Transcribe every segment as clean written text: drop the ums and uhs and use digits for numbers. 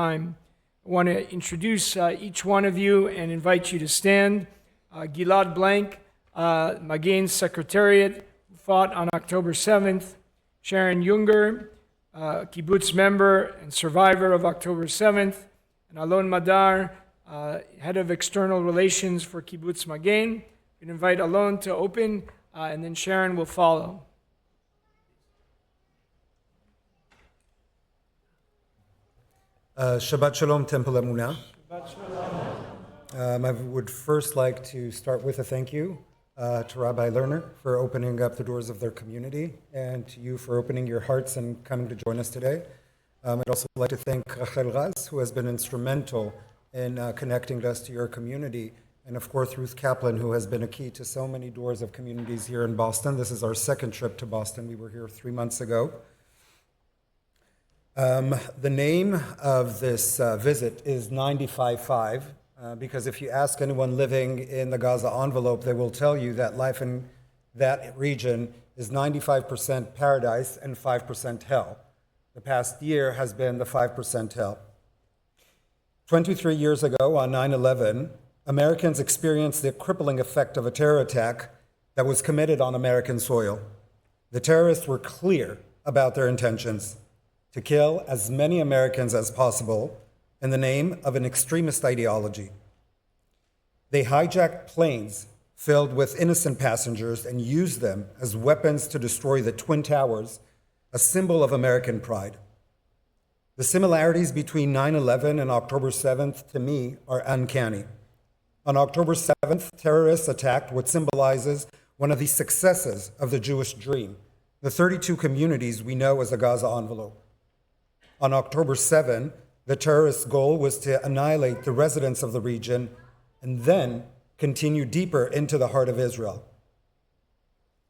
time. I want to introduce each one of you and invite you to stand. Gilad Blank, Magen's Secretariat, who fought on October 7th. Sharon Yunger, Kibbutz member and survivor of October 7th. And Alon Magar, Head of External Relations for Kibbutz Magen. We invite Alon to open, and then Sharon will follow. Shabbat Shalom, Temple Emunah. I would first like to start with a thank you to Rabbi Lerner for opening up the doors of their community, and to you for opening your hearts and coming to join us today. I'd also like to thank Rachel Raz, who has been instrumental in connecting us to your community, and of course Ruth Kaplan, who has been a key to so many doors of communities here in Boston. This is our second trip to Boston. We were here 3 months ago. The name of this visit is 95.5, because if you ask anyone living in the Gaza envelope, they will tell you that life in that region is 95% paradise and 5% hell. The past year has been the 5% hell. 23 years ago, on 9/11, Americans experienced the crippling effect of a terror attack that was committed on American soil. The terrorists were clear about their intentions: to kill as many Americans as possible in the name of an extremist ideology. They hijacked planes filled with innocent passengers and used them as weapons to destroy the Twin Towers, a symbol of American pride. The similarities between 9/11 and October 7th, to me, are uncanny. On October 7th, terrorists attacked what symbolizes one of the successes of the Jewish dream, the 32 communities we know as the Gaza envelope. On October 7, the terrorists' goal was to annihilate the residents of the region and then continue deeper into the heart of Israel.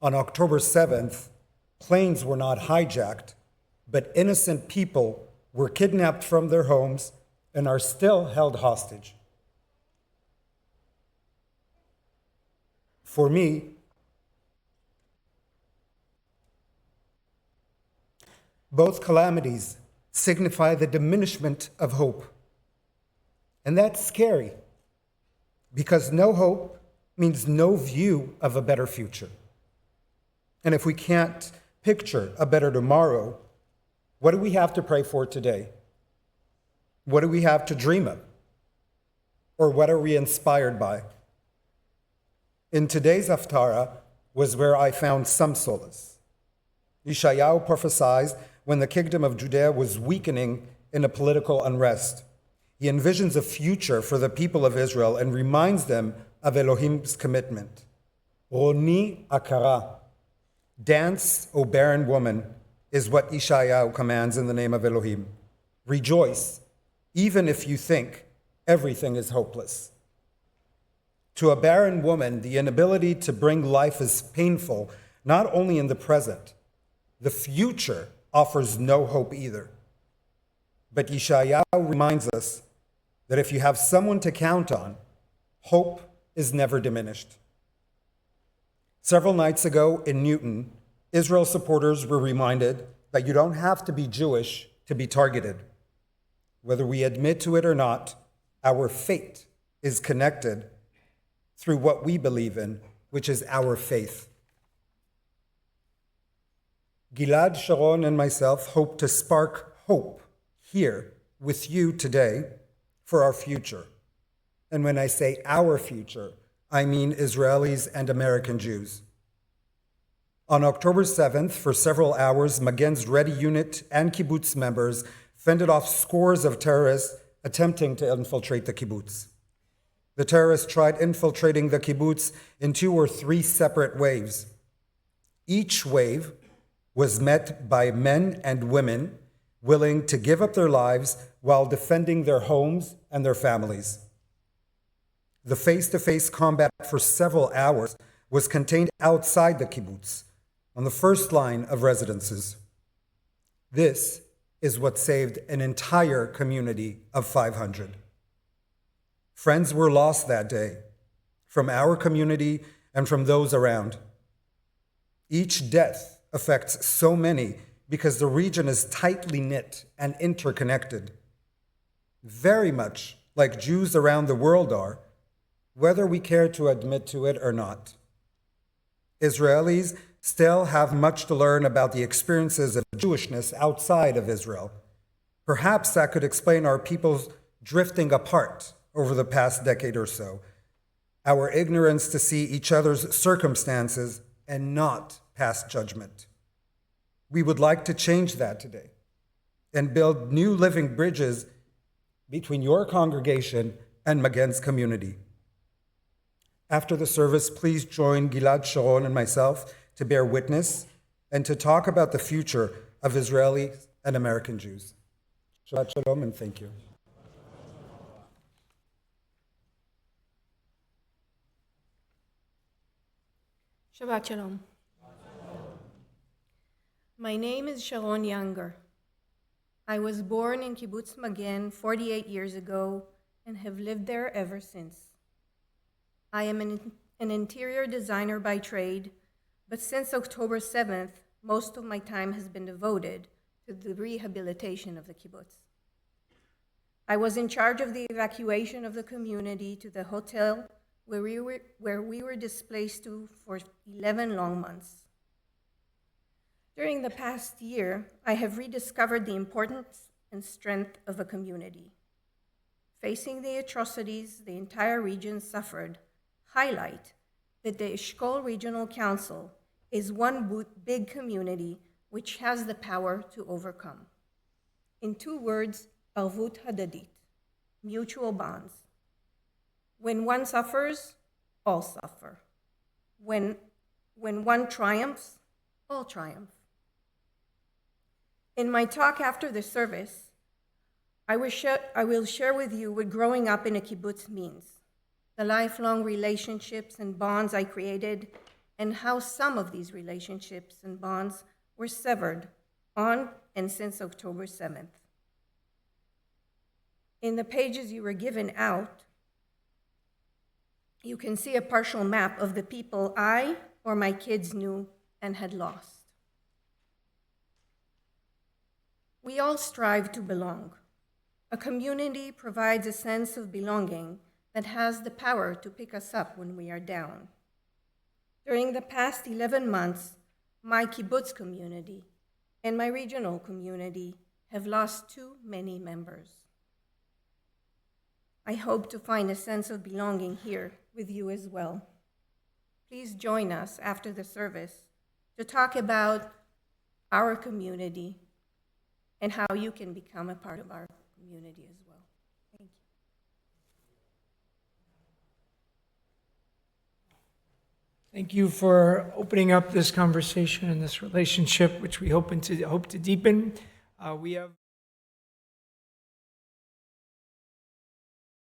On October 7th, planes were not hijacked, but innocent people were kidnapped from their homes and are still held hostage. For me, both calamities signify the diminishment of hope. And that's scary, because no hope means no view of a better future. And if we can't picture a better tomorrow, what do we have to pray for today? What do we have to dream of? Or what are we inspired by? In today's Haftarah was where I found some solace. Yeshayahu prophesied when the kingdom of Judea was weakening in a political unrest. He envisions a future for the people of Israel and reminds them of Elohim's commitment. Roni akara, dance, O barren woman, is what Yeshayahu commands in the name of Elohim. Rejoice, even if you think everything is hopeless. To a barren woman, the inability to bring life is painful, not only in the present. The future offers no hope either. But Yeshayahu reminds us that if you have someone to count on, hope is never diminished. Several nights ago in Newton, Israel supporters were reminded that you don't have to be Jewish to be targeted. Whether we admit to it or not, our fate is connected through what we believe in, which is our faith. Gilad, Sharon, and myself hope to spark hope here with you today for our future. And when I say our future, I mean Israelis and American Jews. On October 7th, for several hours, Magen's Ready Unit and kibbutz members fended off scores of terrorists attempting to infiltrate the kibbutz. The terrorists tried infiltrating the kibbutz in 2 or 3 separate waves. Each wave was met by men and women willing to give up their lives while defending their homes and their families. The face-to-face combat for several hours was contained outside the kibbutz, on the first line of residences. This is what saved an entire community of 500. Friends were lost that day, from our community and from those around. Each death affects so many because the region is tightly knit and interconnected. very much like Jews around the world are, whether we care to admit to it or not. Israelis still have much to learn about the experiences of Jewishness outside of Israel. Perhaps that could explain our people's drifting apart over the past decade or so, our ignorance to see each other's circumstances and not pass judgment. We would like to change that today and build new living bridges between your congregation and Magen's community. After the service, please join Gilad, Sharon, and myself to bear witness and to talk about the future of Israeli and American Jews. Shabbat Shalom and thank you. Shabbat Shalom. My name is Sharon Yunger. I was born in Kibbutz Magen 48 years ago and have lived there ever since. I am an interior designer by trade, but since October 7th, most of my time has been devoted to the rehabilitation of the kibbutz. I was in charge of the evacuation of the community to the hotel where we were displaced to for 11 long months. During the past year, I have rediscovered the importance and strength of a community. Facing the atrocities the entire region suffered, highlight that the Eshkol Regional Council is one big community which has the power to overcome. In 2 words, arvut hadadit, mutual bonds. When one suffers, all suffer. When one triumphs, all triumph. In my talk after the service, I will share with you what growing up in a kibbutz means, the lifelong relationships and bonds I created, and how some of these relationships and bonds were severed on and since October 7th. In the pages you were given out, you can see a partial map of the people I or my kids knew and had lost. We all strive to belong. A community provides a sense of belonging that has the power to pick us up when we are down. During the past 11 months, my kibbutz community and my regional community have lost too many members. I hope to find a sense of belonging here with you as well. Please join us after the service to talk about our community and how you can become a part of our community as well. Thank you. Thank you for opening up this conversation and this relationship, which we hope to deepen. We have